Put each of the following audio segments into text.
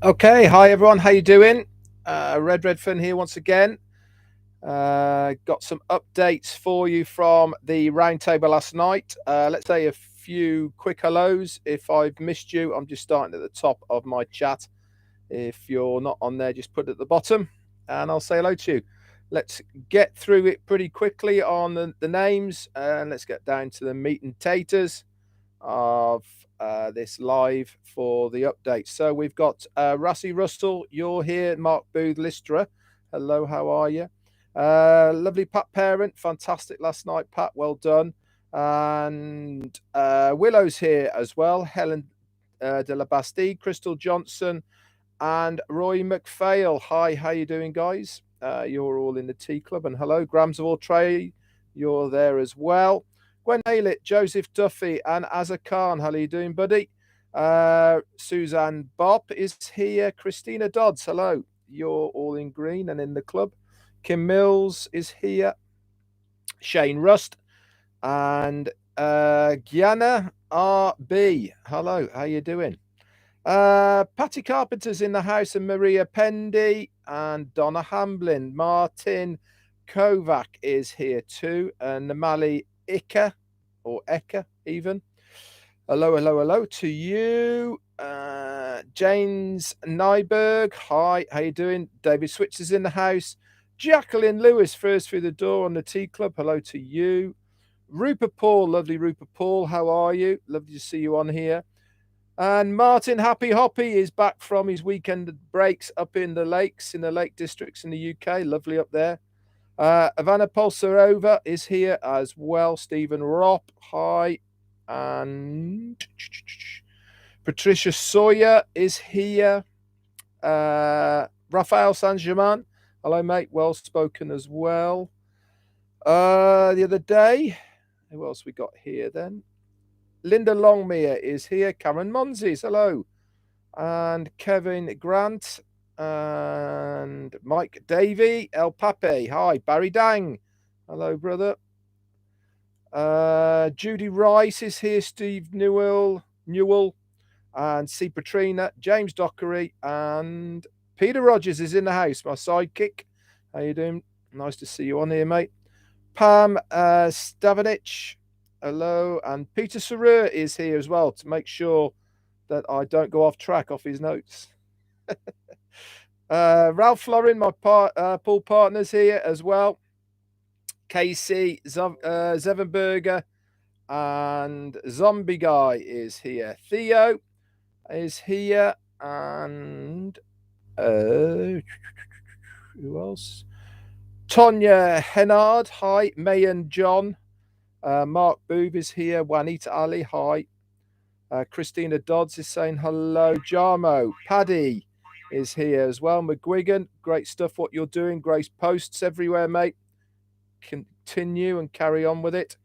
Okay, hi everyone, how you doing? Red Redfern here once again. Got some updates for you from the roundtable last night. Let's say a few quick hellos. If I've missed you, I'm just starting at the top of my chat. If you're not on there, just put it at the bottom and I'll say hello to you. Let's get through it pretty quickly on the names and let's get down to the meat and taters of this live for the update. So we've got Rassie Russell, you're here. Mark Booth, Listra, hello, how are you? Lovely Pat Parent, fantastic last night, Pat, well done. And Willow's here as well. Helen de la Bastille, Crystal Johnson, and Roy McPhail. Hi, how you doing, guys? You're all in the Tea Club, and hello, Grams of All Trade, you're there as well. Gwen Aylett, Joseph Duffy, and Azza Khan. How are you doing, buddy? Suzanne Bopp is here. Christina Dodds, hello. You're all in green and in the club. Kim Mills is here. Shane Rust and Gianna RB. Hello, how you doing? Patty Carpenter's in the house, and Maria Pendy and Donna Hamblin. Martin Kovac is here too, and Namali Ika or Eka even. Hello, hello, hello to you. James Nyberg, hi, how you doing? David Switch is in the house. Jacqueline Lewis first through the door on the Tea Club. Hello to you. Rupert Paul, lovely Rupert Paul, how are you? Lovely to see you on here. And Martin Happy Hoppy is back from his weekend breaks up in the lakes, in the Lake Districts in the UK. Lovely up there. Ivana Polsarova is here as well. Stephen Ropp, hi. And Patricia Sawyer is here. Rafael Saint-Germain, hello, mate. Well spoken as well. The other day, who else we got here then? Linda Longmere is here. Cameron Monzes, hello. And Kevin Grant and Mike Davey, El Pape, hi. Barry Dang, hello, brother. Judy Rice is here. Steve Newell, and C. Patrina, James Dockery, and Peter Rogers is in the house, my sidekick. How you doing? Nice to see you on here, mate. Pam Stavanich, hello, and Peter Sarer is here as well to make sure that I don't go off track off his notes. Ralph Florin, my pool partner's here as well. Casey Zevenberger and Zombie Guy is here. Theo is here, and who else? Tonya Hennard, hi. May and John. Mark Booth is here. Juanita Ali, hi. Christina Dodds is saying hello. Jarmo, Paddy is here as well. McGuigan, great stuff what you're doing. Grace posts everywhere, mate. Continue and carry on with it.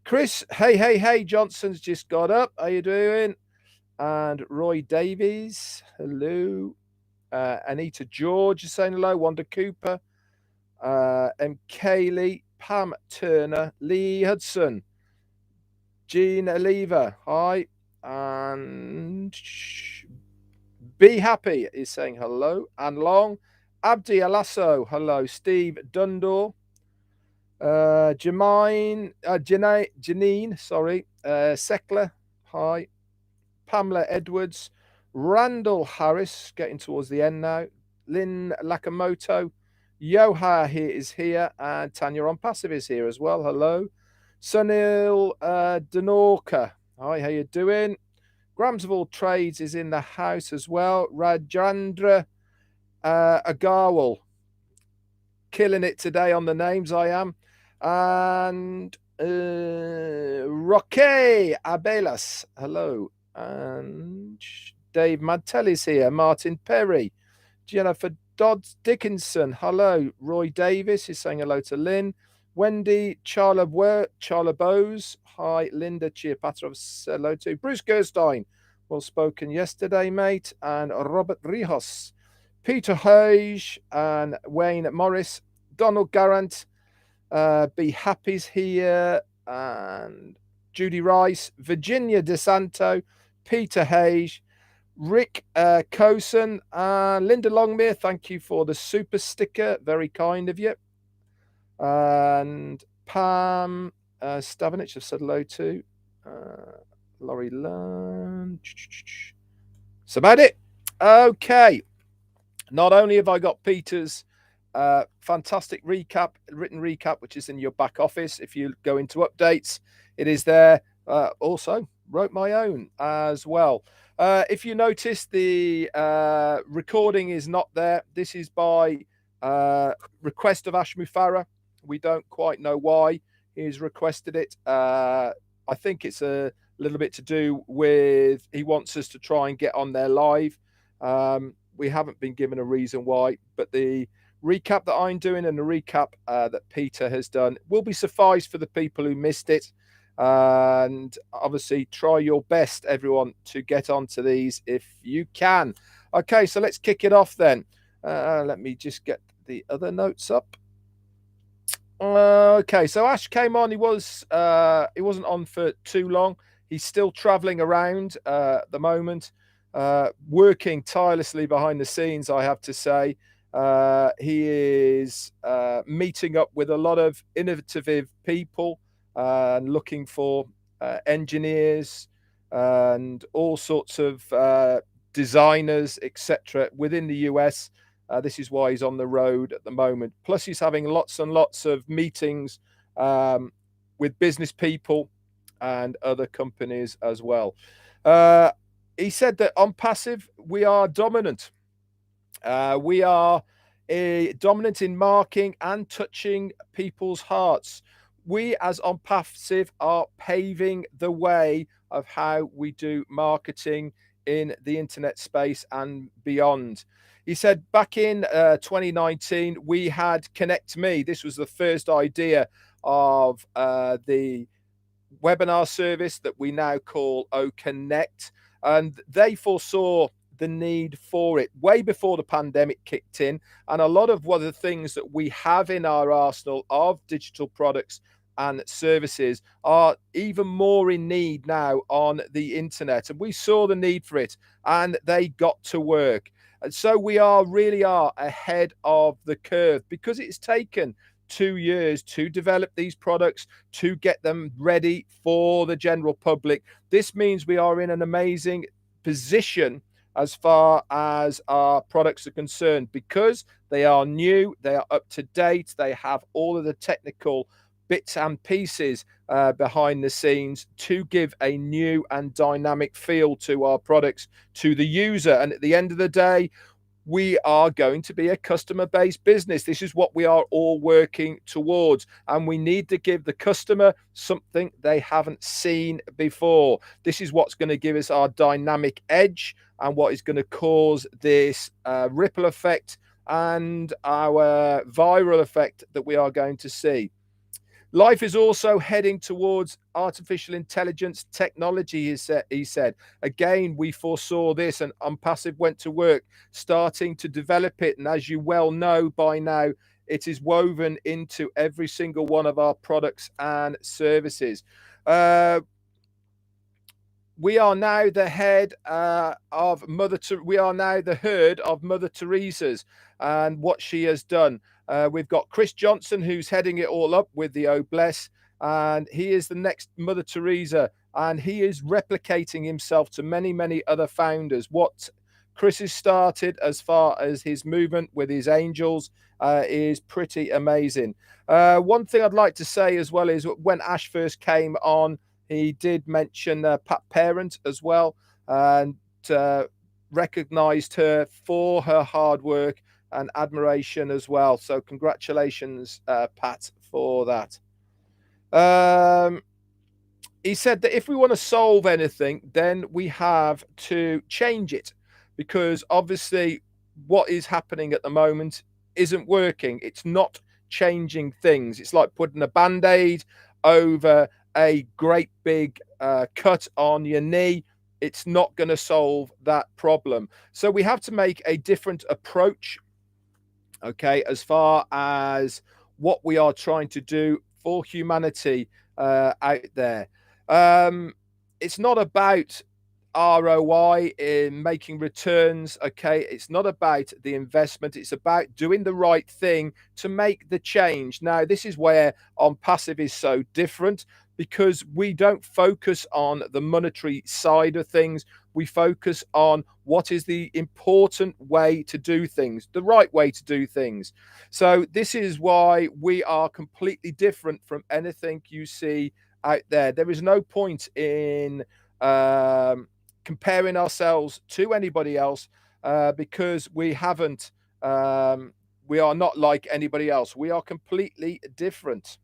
Chris, hey, Johnson's just got up. How you doing? And Roy Davies, hello. Anita George is saying hello. Wanda Cooper, M. Kaylee, Pam Turner, Lee Hudson, Jean Oliva, hi. And Be Happy is saying hello. And Long, Abdi Alasso, hello. Steve Dundor, Janine, Sekler, hi. Pamela Edwards, Randall Harris, getting towards the end now. Lynn Lakamoto, Yoha here is here, and Tanya OnPassive is here as well. Hello. Sunil Danorka, hi, how you doing? Grams of All Trades is in the house as well. Rajandra Agarwal, killing it today on the names, I am. And Roque Abelas, hello. And Dave Madtelli's here. Martin Perry, Jennifer Dodds Dickinson, hello. Roy Davis is saying hello to Lynn. Wendy Charla Bowes, hi. Linda Chiapatros, hello to Bruce Gerstein, well spoken yesterday, mate. And Robert Rijos, Peter Hage, and Wayne Morris, Donald Garant, Be Happy's here, and Judy Rice, Virginia DeSanto, Peter Hage, Rick Cosen, Linda Longmere, thank you for the super sticker. Very kind of you. And Pam Stavanich, I've said hello to. Laurie Lund. That's about it. Okay. Not only have I got Peter's fantastic recap, written recap, which is in your back office. If you go into updates, it is there. Also, wrote my own as well. If you notice, the recording is not there. This is by request of Ash Mufareh. We don't quite know why he's requested it. I think it's a little bit to do with he wants us to try and get on there live. We haven't been given a reason why, but the recap that I'm doing and the recap that Peter has done will be suffice for the people who missed it. And obviously try your best, everyone, to get onto these if you can. Okay, so let's kick it off then. Let me just get the other notes up. Okay, so Ash came on. He wasn't on for too long. He's still traveling around at the moment, working tirelessly behind the scenes, I have to say. He is meeting up with a lot of innovative people and looking for engineers and all sorts of designers, etc., within the US. This is why he's on the road at the moment. Plus, he's having lots and lots of meetings with business people and other companies as well. He said that OnPassive, we are dominant. We are dominant in marking and touching people's hearts. We as OnPassive are paving the way of how we do marketing in the internet space and beyond. He said back in 2019, we had Connect Me. This was the first idea of the webinar service that we now call OConnect. And they foresaw the need for it way before the pandemic kicked in. And a lot of what the things that we have in our arsenal of digital products and services are even more in need now on the internet. And we saw the need for it and they got to work. And so we really are ahead of the curve because it's taken 2 years to develop these products, to get them ready for the general public. This means we are in an amazing position as far as our products are concerned because they are new, they are up to date, they have all of the technical bits and pieces behind the scenes to give a new and dynamic feel to our products to the user. And at the end of the day, we are going to be a customer-based business. This is what we are all working towards. And we need to give the customer something they haven't seen before. This is what's going to give us our dynamic edge and what is going to cause this ripple effect and our viral effect that we are going to see. Life is also heading towards artificial intelligence technology, he said. Again, we foresaw this and OnPassive went to work starting to develop it. And as you well know by now, it is woven into every single one of our products and services. We are now the head of we are now the herd of Mother Teresa's and what she has done. We've got Chris Johnson, who's heading it all up with the OBLESS, and he is the next Mother Teresa, and he is replicating himself to many, many other founders. What Chris has started as far as his movement with his angels is pretty amazing. One thing I'd like to say as well is when Ash first came on, he did mention Pat Parent as well and recognized her for her hard work and admiration as well. So congratulations, Pat, for that. He said that if we want to solve anything, then we have to change it because obviously what is happening at the moment isn't working. It's not changing things. It's like putting a Band-Aid over a great big cut on your knee. It's not going to solve that problem. So we have to make a different approach, okay, as far as what we are trying to do for humanity out there. It's not about ROI, in making returns. Okay, it's not about the investment, it's about doing the right thing to make the change. Now, this is where OnPassive is so different, because we don't focus on the monetary side of things. We focus on what is the important way to do things, the right way to do things. So this is why we are completely different from anything you see out there. There is no point in comparing ourselves to anybody else, because we haven't, we are not like anybody else. We are completely different.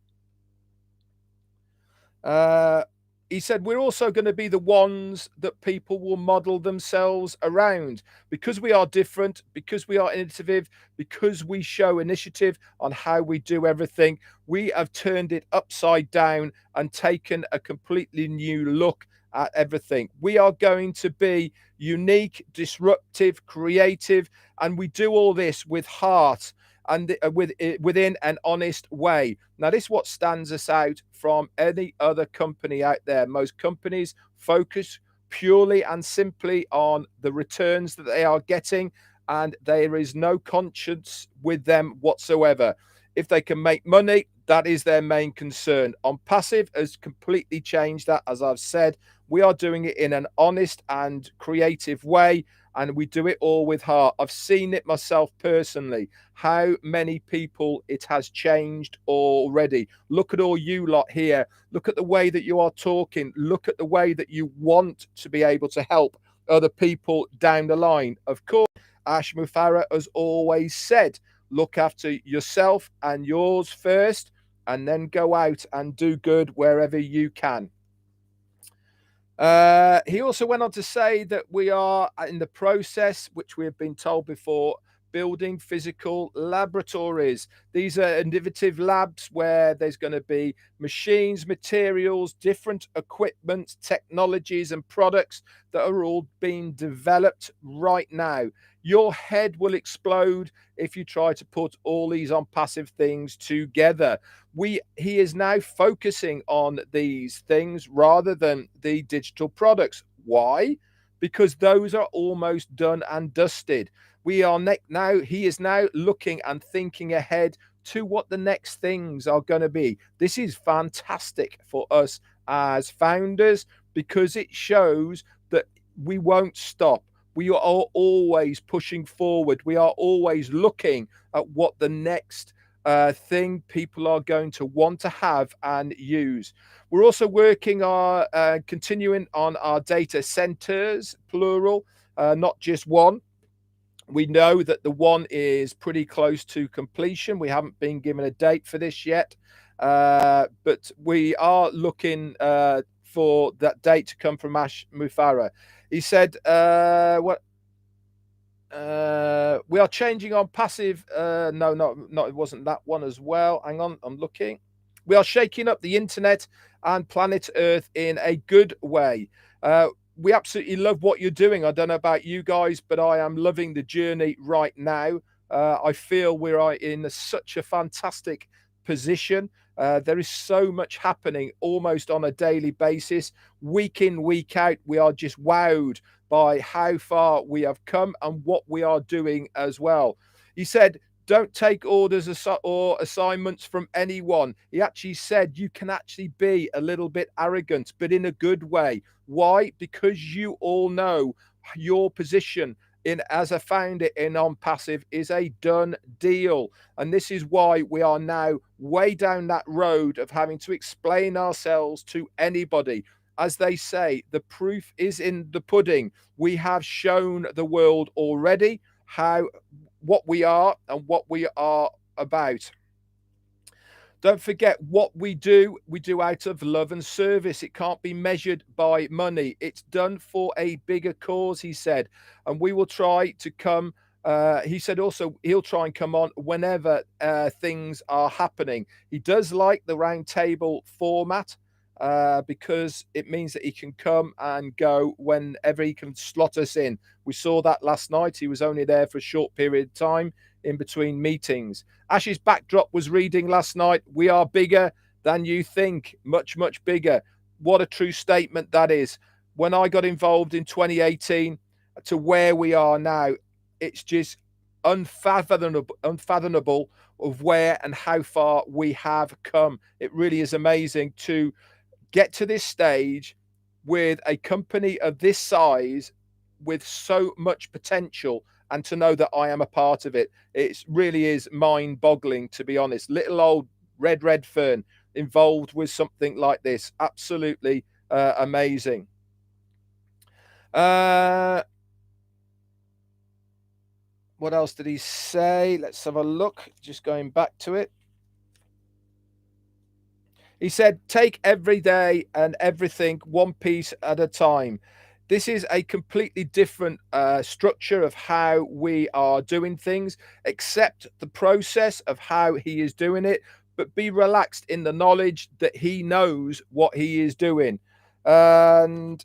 He said, we're also going to be the ones that people will model themselves around, because we are different, because we are innovative, because we show initiative on how we do everything. We have turned it upside down and taken a completely new look at everything. We are going to be unique, disruptive, creative, and we do all this with heart and within an honest way. Now, this is what stands us out from any other company out there. Most companies focus purely and simply on the returns that they are getting, and there is no conscience with them whatsoever. If they can make money, that is their main concern. OnPassive has completely changed that. As I've said, we are doing it in an honest and creative way, and we do it all with heart. I've seen it myself personally, how many people it has changed already. Look at all you lot here. Look at the way that you are talking. Look at the way that you want to be able to help other people down the line. Of course, Ash Mufareh has always said, look after yourself and yours first, and then go out and do good wherever you can. He also went on to say that we are in the process, which we have been told before, building physical laboratories. These are innovative labs where there's going to be machines, materials, different equipment, technologies and products that are all being developed right now. Your head will explode if you try to put all these OnPassive things together. He is now focusing on these things rather than the digital products. Why? Because those are almost done and dusted. He is now looking and thinking ahead to what the next things are going to be. This is fantastic for us as founders, because it shows that we won't stop. We are always pushing forward. We are always looking at what the next thing people are going to want to have and use. We're also working on continuing on our data centers, plural, not just one. We know that the one is pretty close to completion. We haven't been given a date for this yet, but we are looking for that date to come from Ash Mufareh. He said, we are changing OnPassive. No, it wasn't that one as well. Hang on, I'm looking. We are shaking up the internet and planet Earth in a good way. We absolutely love what you're doing. I don't know about you guys, but I am loving the journey right now. I feel we're in such a fantastic position. There is so much happening almost on a daily basis. Week in, week out, we are just wowed by how far we have come and what we are doing as well. He said, don't take orders or assignments from anyone. He actually said you can actually be a little bit arrogant, but in a good way. Why? Because you all know your position as a founder in OnPassive is a done deal. And this is why we are now way down that road of having to explain ourselves to anybody. As they say, the proof is in the pudding. We have shown the world already what we are and what we are about. Don't forget, what we do out of love and service. It can't be measured by money. It's done for a bigger cause, he said. And we will try to come. He said also he'll try and come on whenever things are happening. He does like the roundtable format, because it means that he can come and go whenever he can slot us in. We saw that last night. He was only there for a short period of time in between meetings. Ash's backdrop was reading last night, we are bigger than you think. Much, much bigger. What a true statement that is. when I got involved in 2018 to where we are now, it's just unfathomable of where and how far we have come. It really is amazing to get to this stage with a company of this size with so much potential, and to know that I am a part of it. It really is mind boggling, to be honest. Little old red fern involved with something like this. Absolutely amazing. What else did he say? Let's have a look. Just going back to it. He said, take every day and everything one piece at a time. This is a completely different structure of how we are doing things. Accept the process of how he is doing it, but be relaxed in the knowledge that he knows what he is doing. And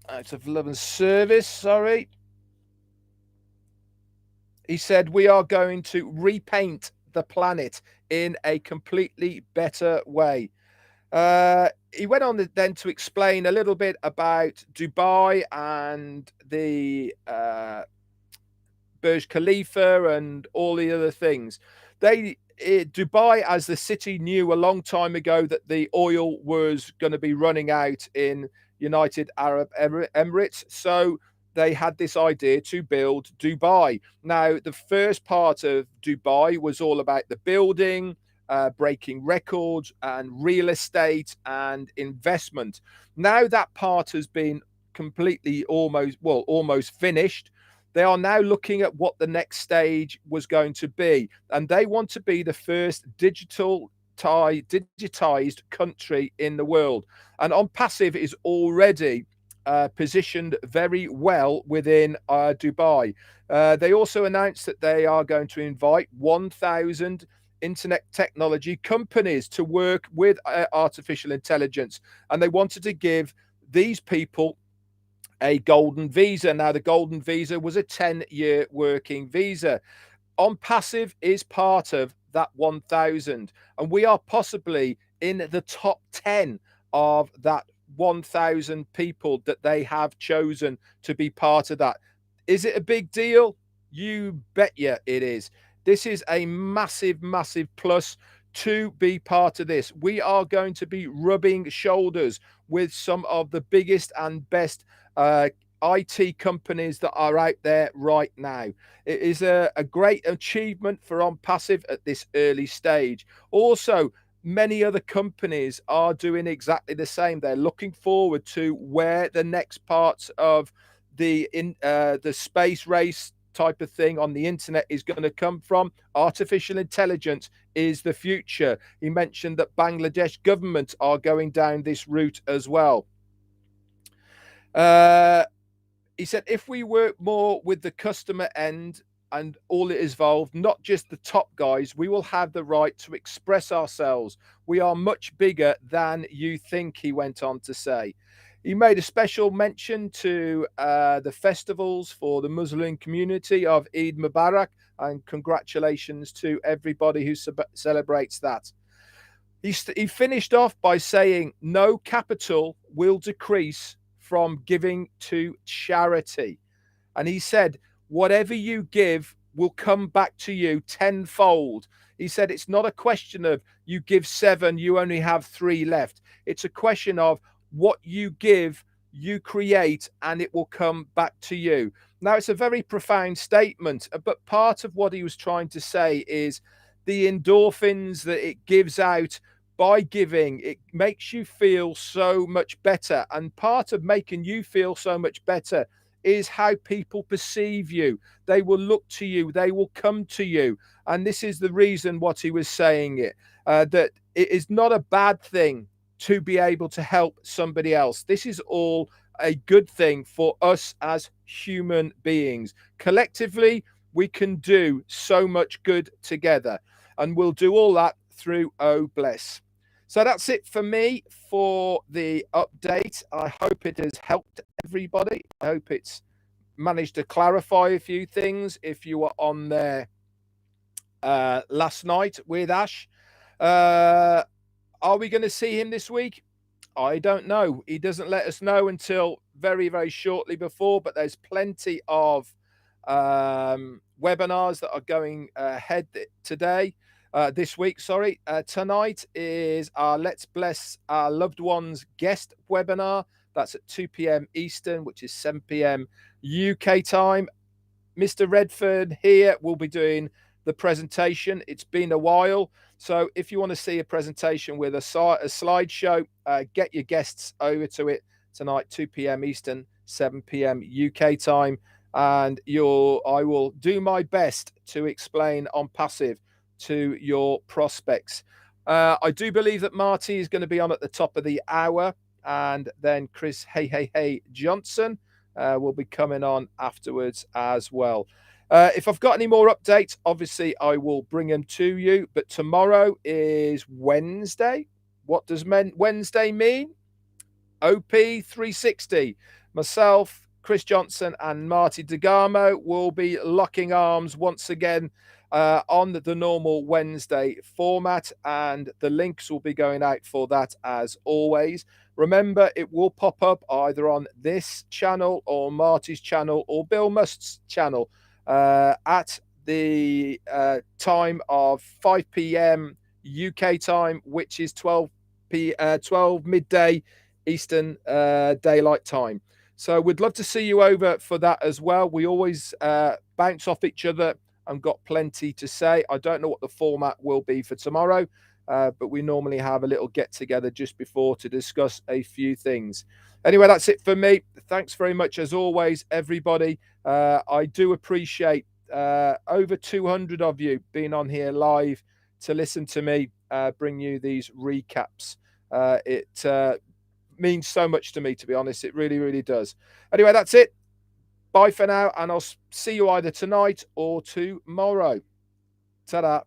out of love and service, sorry. He said, we are going to repaint the planet in a completely better way. He went on then to explain a little bit about Dubai and the Burj Khalifa and all the other things. Dubai, as the city, knew a long time ago that the oil was going to be running out in United Arab Emirates. So they had this idea to build Dubai. Now, the first part of Dubai was all about the building, breaking records, and real estate and investment. Now that part has been completely almost finished. They are now looking at what the next stage was going to be, and they want to be the first digitized country in the world. And OnPassive is already positioned very well within Dubai. They also announced that they are going to invite 1,000 internet technology companies to work with artificial intelligence, and they wanted to give these people a golden visa. Now, the golden visa was a 10-year working visa. OnPassive is part of that 1,000, and we are possibly in the top 10 of that 1,000 people that they have chosen to be part of that. Is it a big deal? You bet you it is. This is a massive plus to be part of this. We are going to be rubbing shoulders with some of the biggest and best IT companies that are out there right now. It is a great achievement for OnPassive at this early stage. Also, many other companies are doing exactly the same. They're looking forward to where the next parts of the space race type of thing on the internet is going to come from. Artificial intelligence is the future. He mentioned that Bangladesh government are going down this route as well. He said, if we work more with the customer end and all it is involved, not just the top guys, we will have the right to express ourselves. We are much bigger than you think, he went on to say. He made a special mention to the festivals for the Muslim community of Eid Mubarak, and congratulations to everybody who celebrates that. He finished off by saying, no capital will decrease from giving to charity. And he said, whatever you give will come back to you tenfold. He said, it's not a question of you give 7, you only have 3 left. It's a question of what you give, you create, and it will come back to you. Now, it's a very profound statement, but part of what he was trying to say is the endorphins that it gives out by giving, it makes you feel so much better. And part of making you feel so much better is how people perceive you. They will look to you, they will come to you. And this is the reason what he was saying it, that it is not a bad thing to be able to help somebody else. This is all a good thing for us as human beings. Collectively, we can do so much good together, and we'll do all that through OBLESS. So that's it for me for the update. I hope it has helped everybody. I hope it's managed to clarify a few things if you were on there last night with Ash. Are we going to see him this week? I don't know. He doesn't let us know until very, very shortly before, but there's plenty of webinars that are going ahead today, this week, sorry. Tonight is our Let's Bless Our Loved Ones guest webinar. That's at 2 p.m. Eastern, which is 7 p.m. UK time. Mr. Redfern here will be doing the presentation. It's been a while. So if you want to see a presentation with a slideshow, get your guests over to it tonight, 2 p.m. Eastern, 7 p.m. UK time. And I will do my best to explain OnPassive to your prospects. I do believe that Marty is going to be on at the top of the hour, and then Chris Hey Johnson will be coming on afterwards as well. If I've got any more updates, obviously I will bring them to you. But tomorrow is Wednesday. What does Wednesday mean? OP360. Myself, Chris Johnson, and Marty DeGarmo will be locking arms once again on the normal Wednesday format, and the links will be going out for that as always. Remember, it will pop up either on this channel or Marty's channel or Bill Must's channel at the time of 5 p.m. UK time, which is 12 midday Eastern Daylight Time. So we'd love to see you over for that as well. We always bounce off each other and got plenty to say. I don't know what the format will be for tomorrow, but we normally have a little get together just before to discuss a few things. Anyway, that's it for me. Thanks very much as always, everybody. I do appreciate over 200 of you being on here live to listen to me bring you these recaps. It means so much to me, to be honest. It really, really does. Anyway, that's it. Bye for now, and I'll see you either tonight or tomorrow. Ta-da.